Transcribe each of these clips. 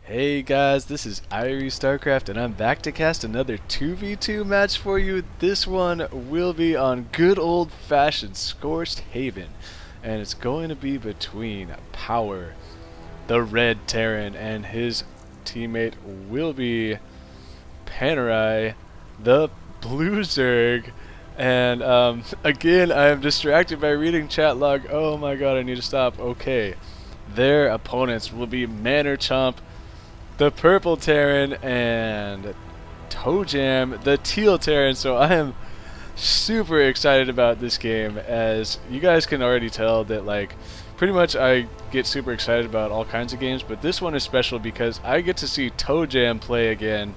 Hey guys, this is Starcraft and I'm back to cast another 2v2 match for you. This one will be on good old-fashioned Scorched Haven, and it's going to be between Power, the Red Terran, and his teammate will be Panerai, the Blue Zerg. And again, I am distracted by reading chat log. Oh my god, I need to stop. Okay, their opponents will be MaNNErCHOMP, the Purple Terran, and ToeJam, the Teal Terran. So I am super excited about this game, as you guys can already tell that pretty much I get super excited about all kinds of games, but this one is special because I get to see ToeJam play again.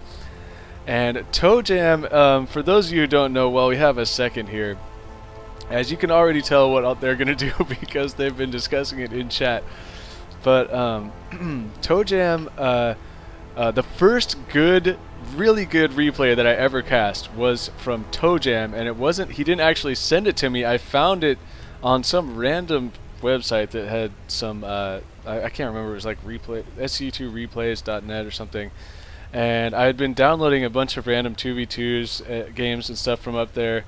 And ToeJam, for those of you who don't know, well, we have a second here. As you can already tell what they're going to do because they've been discussing it in chat. But ToeJam, the first really good replay that I ever cast was from ToeJam, and he didn't actually send it to me. I found it on some random website that had some, I can't remember, it was like sc2replays.net or something. And I had been downloading a bunch of random 2v2s games and stuff from up there,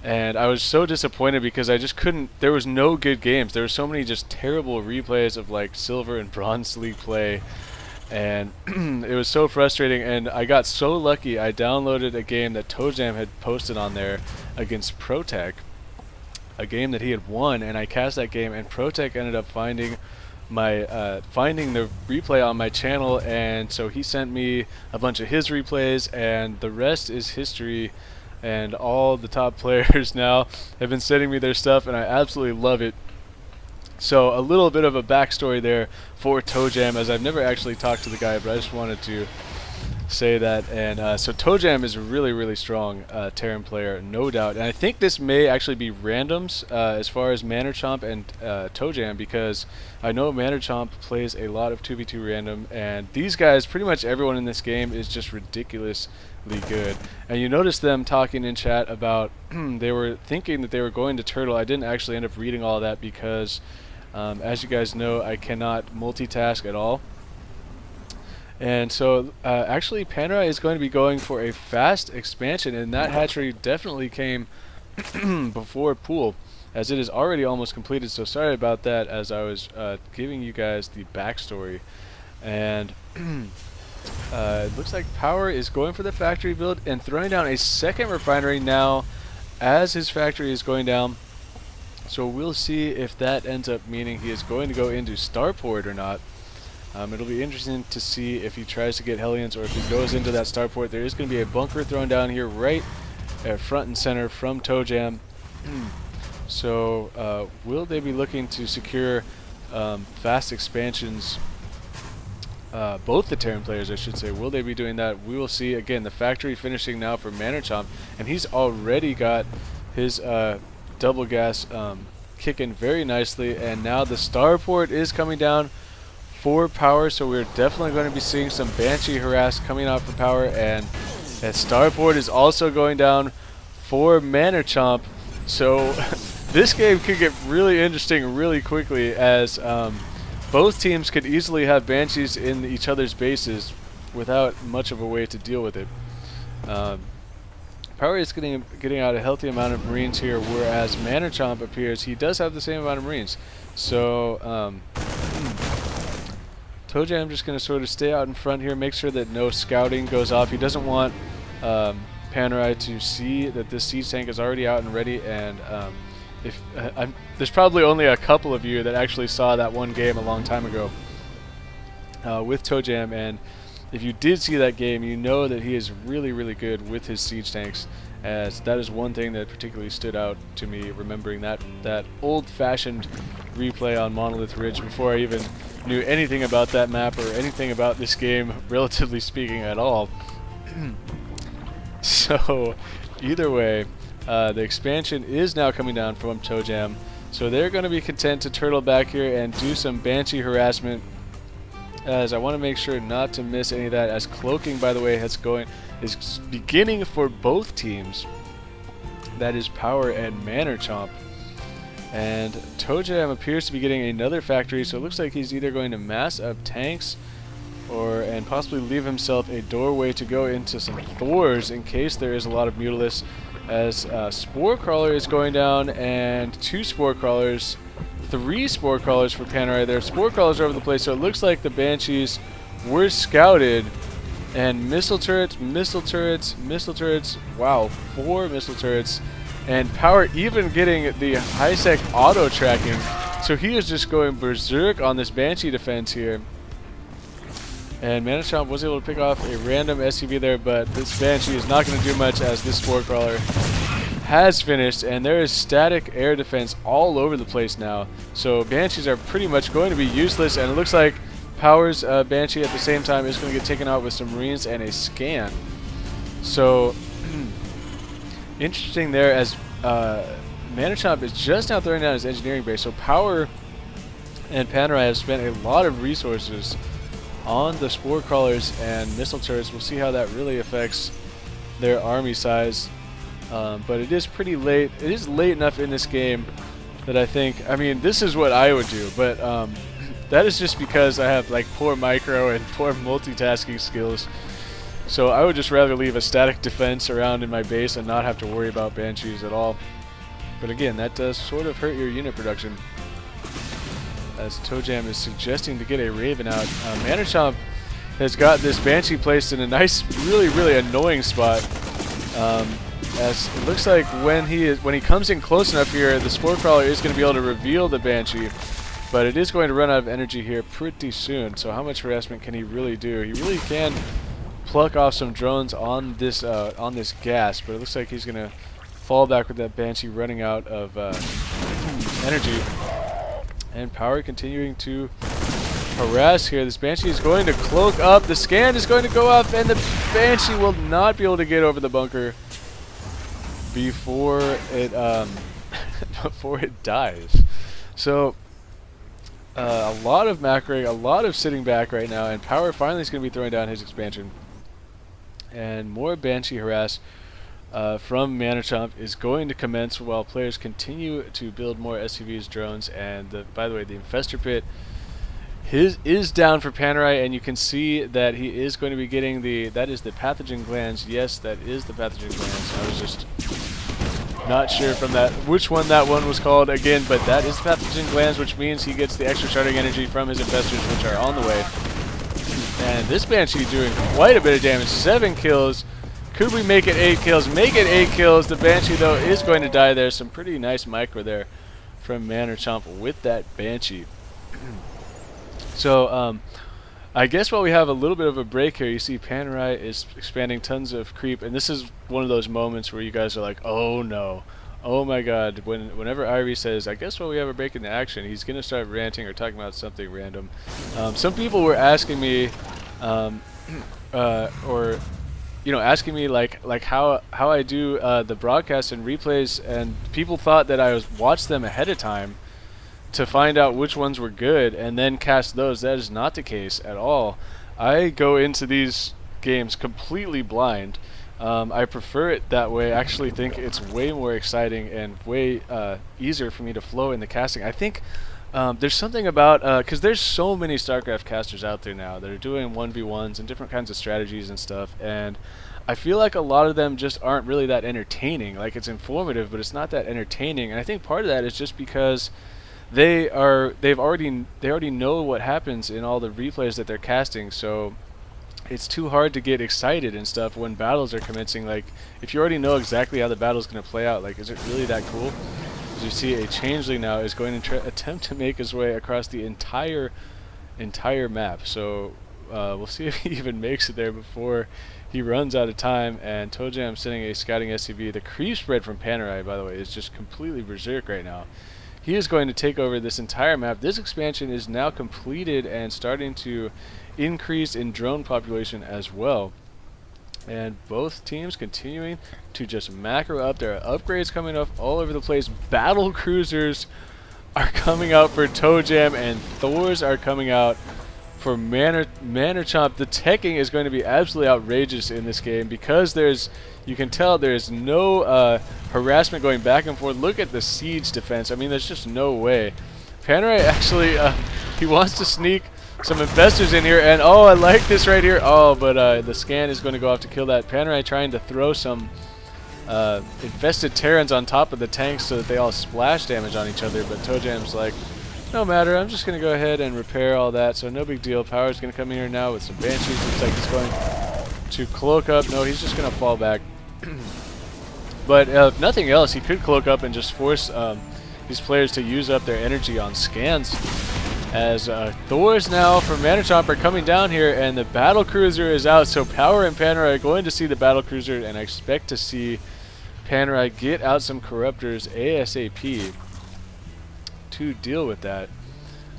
and I was so disappointed because I just couldn't, there was no good games. There were so many just terrible replays of like Silver and Bronze League play, and it was so frustrating. And I got so lucky, I downloaded a game that ToeJam had posted on there against Protec, a game that he had won, and I cast that game, and Protec ended up finding the replay on my channel, and so he sent me a bunch of his replays, and the rest is history. And all the top players now have been sending me their stuff, and I absolutely love it. So a little bit of a backstory there for ToeJam, as I've never actually talked to the guy, but I just wanted to say that. And so ToeJam is a really strong Terran player, no doubt. And I think this may actually be randoms as far as MaNNErCHOMP and ToeJam, because I know MaNNErCHOMP plays a lot of 2v2 random, and these guys, pretty much everyone in this game is just ridiculously good. And you notice them talking in chat about they were thinking that they were going to turtle. I didn't actually end up reading all of that because as you guys know, I cannot multitask at all. And so actually Panerai is going to be going for a fast expansion, and that hatchery definitely came before pool, as it is already almost completed. So sorry about that, as I was giving you guys the backstory. And it looks like Power is going for the factory build and throwing down a second refinery now as his factory is going down. So we'll see if that ends up meaning he is going to go into Starport or not. It'll be interesting to see if he tries to get Hellions or if he goes into that Starport. There is going to be a bunker thrown down here right front and center from ToeJam. So will they be looking to secure fast expansions? Both the Terran players, I should say. Will they be doing that? We will see. Again, the factory finishing now for MaNNErCHOMP, and he's already got his double gas kicking very nicely. And now the Starport is coming down for Power, so we're definitely going to be seeing some Banshee harass coming out for Power, and that Starport is also going down for MaNNErCHOMP. So this game could get really interesting really quickly, as both teams could easily have Banshees in each other's bases without much of a way to deal with it. Power is getting out a healthy amount of Marines here, whereas MaNNErCHOMP appears he does have the same amount of Marines. So ToeJam just going to sort of stay out in front here, make sure that no scouting goes off. He doesn't want Panerai to see that this siege tank is already out and ready. And there's probably only a couple of you that actually saw that one game a long time ago with ToeJam, and if you did see that game, you know that he is really good with his siege tanks, as that is one thing that particularly stood out to me, remembering that old-fashioned replay on Monolith Ridge before I even knew anything about that map or anything about this game, relatively speaking, at all. So either way, the expansion is now coming down from ToeJam, so they're going to be content to turtle back here and do some Banshee harassment, as I want to make sure not to miss any of that, as cloaking, by the way, is beginning for both teams. That is Power and MaNNErCHOMP. And ToeJam appears to be getting another factory, so it looks like he's either going to mass up tanks or and possibly leave himself a doorway to go into some Thors in case there is a lot of Mutalisk, as Spore Crawler is going down, and 2 Spore Crawlers, 3 Spore Crawlers for Panerai there. Spore Crawlers are over the place, so it looks like the Banshees were scouted. And missile turrets, missile turrets, missile turrets. Wow, 4 missile turrets. And Power even getting the high-sec auto tracking. So he is just going berserk on this Banshee defense here. And MaNNErCHOMP was able to pick off a random SCV there, but this Banshee is not going to do much as this Spore Crawler has finished. And there is static air defense all over the place now. So Banshees are pretty much going to be useless, and it looks like Power's Banshee at the same time is going to get taken out with some Marines and a scan. So, interesting there, as MaNNErCHOMP is just now throwing down his engineering base. So Power and Panerai have spent a lot of resources on the Spore Crawlers and missile turrets. We'll see how that really affects their army size. But it is pretty late. It is late enough in this game that I think, I mean, this is what I would do, but that is just because I have like poor micro and poor multitasking skills. So I would just rather leave a static defense around in my base and not have to worry about Banshees at all. But again, that does sort of hurt your unit production, as ToeJam is suggesting to get a Raven out. MaNNErCHOMP has got this Banshee placed in a nice, really annoying spot. As it looks like when he comes in close enough here, the Spore Crawler is going to be able to reveal the Banshee. But it is going to run out of energy here pretty soon. So how much harassment can he really do? He really can pluck off some drones on this gas, but it looks like he's going to fall back with that Banshee running out of energy. And Power continuing to harass here. This Banshee is going to cloak up. The scan is going to go up, and the Banshee will not be able to get over the bunker before it before it dies. So a lot of macroing, a lot of sitting back right now, and Power finally is going to be throwing down his expansion. And more Banshee harass from MaNNErCHOMP is going to commence while players continue to build more SCVs, drones, and by the way, the Infestor Pit is down for Panerai, and you can see that he is going to be getting that is the pathogen glands. Yes, that is the pathogen glands. I was just not sure from that which one that one was called again, but that is the pathogen glands, which means he gets the extra sharding energy from his infestors, which are on the way. And this Banshee doing quite a bit of damage. 7 kills. Could we make it 8 kills? Make it 8 kills. The Banshee, though, is going to die there. Some pretty nice micro there from MaNNErCHOMP with that Banshee. So, I guess while we have a little bit of a break here, you see Panerai is expanding tons of creep, and this is one of those moments where you guys are like, oh no, oh my god. Whenever Ivy says, I guess while we have a break in the action, he's going to start ranting or talking about something random. Some people were asking me, or asking me like how I do the broadcasts and replays, and people thought that I watched them ahead of time to find out which ones were good and then cast those. That is not the case at all. I go into these games completely blind. I prefer it that way. I actually think it's way more exciting and way easier for me to flow in the casting. I think there's something about, because there's so many StarCraft casters out there now that are doing 1v1s and different kinds of strategies and stuff, and I feel like a lot of them just aren't really that entertaining. Like, it's informative, but it's not that entertaining, and I think part of that is just because they already know what happens in all the replays that they're casting, so it's too hard to get excited and stuff when battles are commencing. Like, if you already know exactly how the battle's going to play out, like, is it really that cool? As you see, a changeling now is going to attempt to make his way across the entire map. So we'll see if he even makes it there before he runs out of time. And ToeJam sending a scouting SCV. The creep spread from Panerai, by the way, is just completely berserk right now. He is going to take over this entire map. This expansion is now completed and starting to increase in drone population as well. And both teams continuing to just macro up. There are upgrades coming up all over the place. Battle cruisers are coming out for ToeJam, and Thors are coming out for MaNNErCHOMP. The teching is going to be absolutely outrageous in this game because you can tell there's no harassment going back and forth. Look at the siege defense. I mean, there's just no way. Panerai actually, he wants to sneak some infestors in here, and oh, I like this right here. Oh, but the scan is going to go off to kill that. Panerai trying to throw some infested Terrans on top of the tanks so that they all splash damage on each other, but ToeJam's like, no matter, I'm just going to go ahead and repair all that, so no big deal. Power's going to come in here now with some Banshees. Looks like he's going to cloak up. No, he's just going to fall back. But if nothing else, he could cloak up and just force these players to use up their energy on scans. As Thors now from MaNNErCHOMP are coming down here, and the battlecruiser is out, so Power and Panerai are going to see the battlecruiser, and I expect to see Panerai get out some corruptors ASAP to deal with that.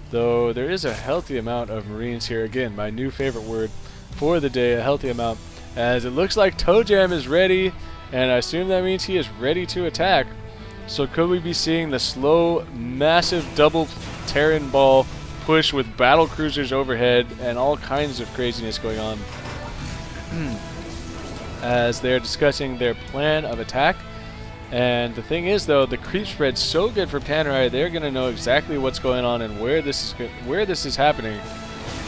Though there is a healthy amount of Marines here. Again, my new favorite word for the day, a healthy amount, as it looks like ToeJam is ready, and I assume that means he is ready to attack. So could we be seeing the slow, massive double Terran ball push with battle cruisers overhead and all kinds of craziness going on as they're discussing their plan of attack? And the thing is, though, the creep spread's so good for Panerai, they're going to know exactly what's going on and where this is happening.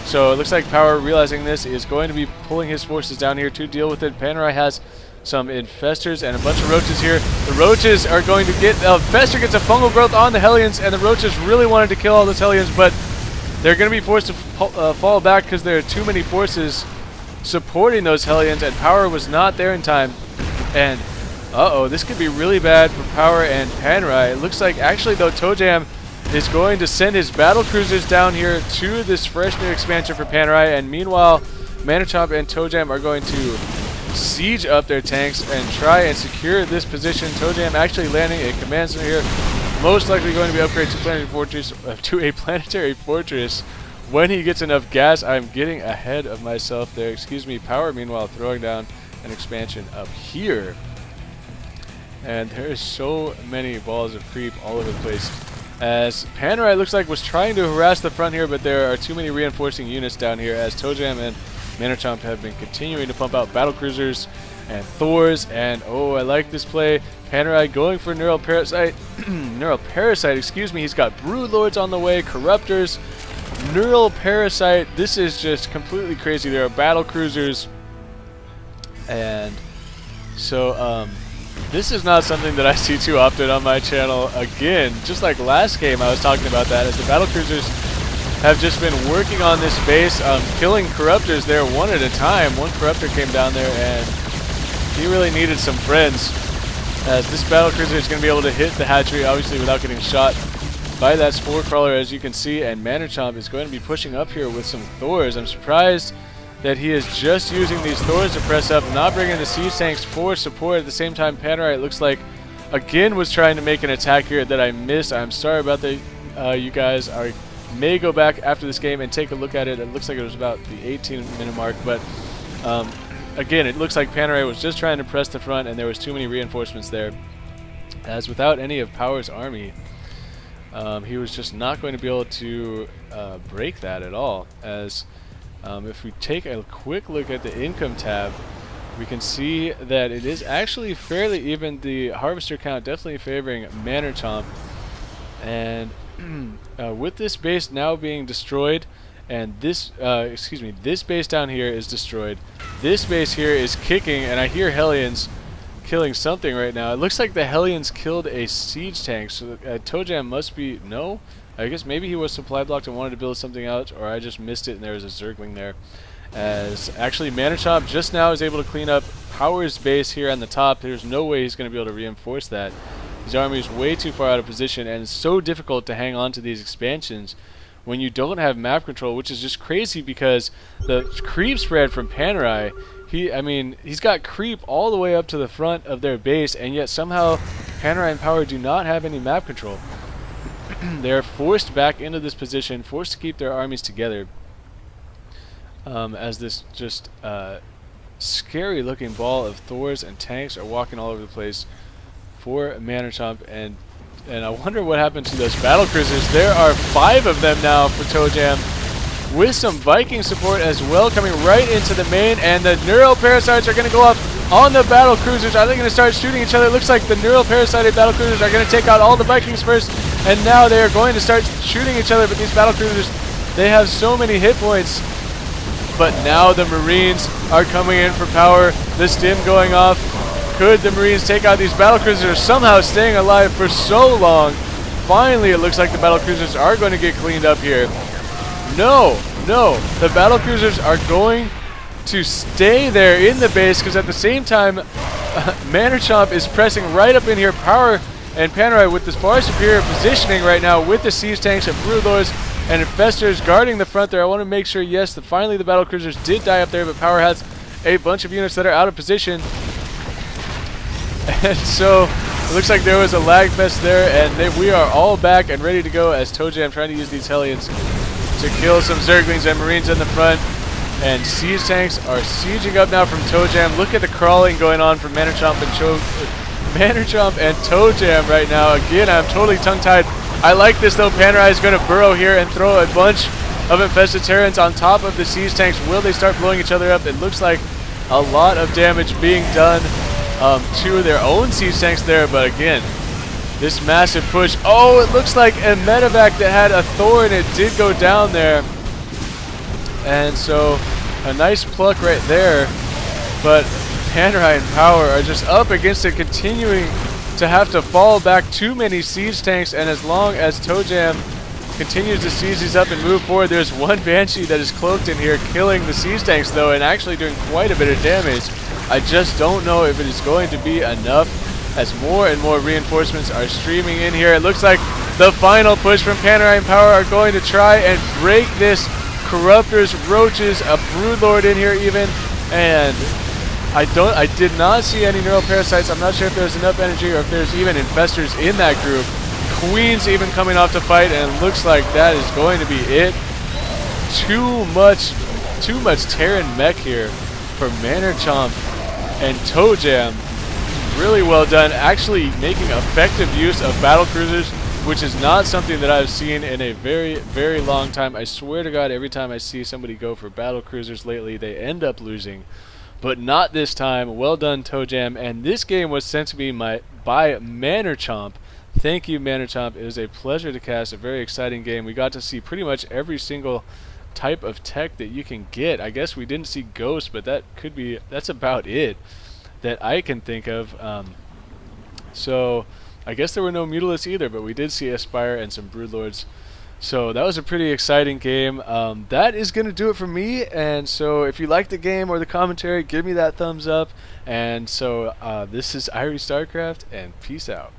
So it looks like Power, realizing this, is going to be pulling his forces down here to deal with it. Panerai has some infestors and a bunch of roaches here. The roaches are going to get... Infestor gets a fungal growth on the Hellions, and the roaches really wanted to kill all those Hellions, but they're going to be forced to fall back because there are too many forces supporting those Hellions, and Power was not there in time. And uh-oh, this could be really bad for Power and Panerai. It looks like, actually, though, ToeJam is going to send his battle cruisers down here to this fresh new expansion for Panerai, and meanwhile, MaNNErCHOMP and ToeJam are going to siege up their tanks and try and secure this position. ToeJam actually landing a command center here, most likely going to be upgraded to a planetary fortress when he gets enough gas. I'm getting ahead of myself there, excuse me. Power, meanwhile, throwing down an expansion up here. And there's so many balls of creep all over the place, as Panerai looks like was trying to harass the front here, but there are too many reinforcing units down here, as ToeJam and MaNNErCHOMP have been continuing to pump out battle cruisers and Thors. And oh, I like this play. Panerai going for Neural Parasite. Neural Parasite, excuse me. He's got Broodlords on the way, Corruptors, Neural Parasite. This is just completely crazy. There are battle cruisers, and so this is not something that I see too often on my channel. Again, just like last game, I was talking about that, as the battlecruisers have just been working on this base, killing Corruptors there one at a time. One Corruptor came down there, and he really needed some friends, as this battlecruiser is going to be able to hit the hatchery, obviously without getting shot by that Spore Crawler, as you can see. And MaNNErCHOMP is going to be pushing up here with some Thors. I'm surprised that he is just using these Thors to press up, not bringing the siege tanks for support. At the same time, Panerai, it looks like, again, was trying to make an attack here that I missed. I'm sorry about that, you guys. I may go back after this game and take a look at it. It looks like it was about the 18-minute mark, but again, it looks like Panerai was just trying to press the front, and there was too many reinforcements there, as without any of Power's army, he was just not going to be able to break that at all. As if we take a quick look at the income tab, we can see that it is actually fairly even. The harvester count definitely favoring MaNNErCHOMP, and with this base now being destroyed, and this this base down here is destroyed, this base here is kicking, and I hear Hellions killing something right now. It looks like the Hellions killed a siege tank, so ToeJam must be, no, I guess maybe he was supply blocked and wanted to build something out, or I just missed it and there was a Zergling there. As actually MaNNErCHOMP just now is able to clean up Power's base here on the top. There's no way he's going to be able to reinforce that. His army is way too far out of position, and it's so difficult to hang on to these expansions when you don't have map control, which is just crazy because the creep spread from Panerai, he's got creep all the way up to the front of their base, and yet somehow Panerai and Power do not have any map control. They're forced back into this position, forced to keep their armies together, as this just scary looking ball of Thors and tanks are walking all over the place for MaNNErCHOMP. And I wonder what happened to those battle cruisers. There are 5 of them now for ToeJam, with some Viking support as well coming right into the main, and the Neural Parasites are going to go off on the battle cruisers. Are they going to start shooting each other? It looks like the Neural Parasited battle cruisers are going to take out all the Vikings first, and now they are going to start shooting each other, but these battle cruisers They have so many hit points. But now the Marines are coming in for power. The stim going off. Could the Marines take out these battlecruisers, somehow staying alive for so long? Finally, it looks like the battlecruisers are going to get cleaned up here. No, no. The battlecruisers are going to stay there in the base because at the same time, MaNNErCHOMP is pressing right up in here. Power and Panerai with this far superior positioning right now with the siege tanks and broodlords and infestors guarding the front there. I want to make sure, yes, that finally the battlecruisers did die up there, but Power has a bunch of units that are out of position. And so it looks like there was a lag fest there, and we are all back and ready to go as ToeJam trying to use these Hellions to kill some Zerglings and Marines in the front. And siege tanks are sieging up now from ToeJam. Look at the crawling going on from MaNNErCHOMP and ToeJam right now. Again, I'm totally tongue-tied. I like this though. Panerai is going to burrow here and throw a bunch of infested Terrans on top of the siege tanks. Will they start blowing each other up? It looks like a lot of damage being done to their own siege tanks there. But again, this massive push. Oh, it looks like a medevac that had a Thor in it did go down there. And so a nice pluck right there. But Panerai and Power are just up against it, continuing to have to fall back too many siege tanks. And as long as ToeJam continues to siege these up and move forward, there's one Banshee that is cloaked in here, killing the siege tanks though, and actually doing quite a bit of damage. I just don't know if it is going to be enough as more and more reinforcements are streaming in here. It looks like the final push from Panerai and Power are going to try and break this Corruptors, Roaches, a Broodlord in here even, and I did not see any neural parasites. I'm not sure if there's enough energy or if there's even infestors in that group. Queen's even coming off to fight, and it looks like that is going to be it. Too much Terran mech here for MaNNErCHOMP and ToeJam. Really well done, actually making effective use of battlecruisers, which is not something that I've seen in a very, very long time. I swear to God, every time I see somebody go for battlecruisers lately, they end up losing. But not this time. Well done, ToeJam. And this game was sent to me by MaNNErCHOMP. Thank you, MaNNErCHOMP. It was a pleasure to cast. A very exciting game. We got to see pretty much every single type of tech that you can get. I guess we didn't see Ghost, but that's about it that I can think of. So I guess there were no Mutalisks either, but we did see Aspire and some Broodlords. So that was a pretty exciting game. That is going to do it for me. And so if you like the game or the commentary, give me that thumbs up. And so this is Irie Starcraft, and peace out.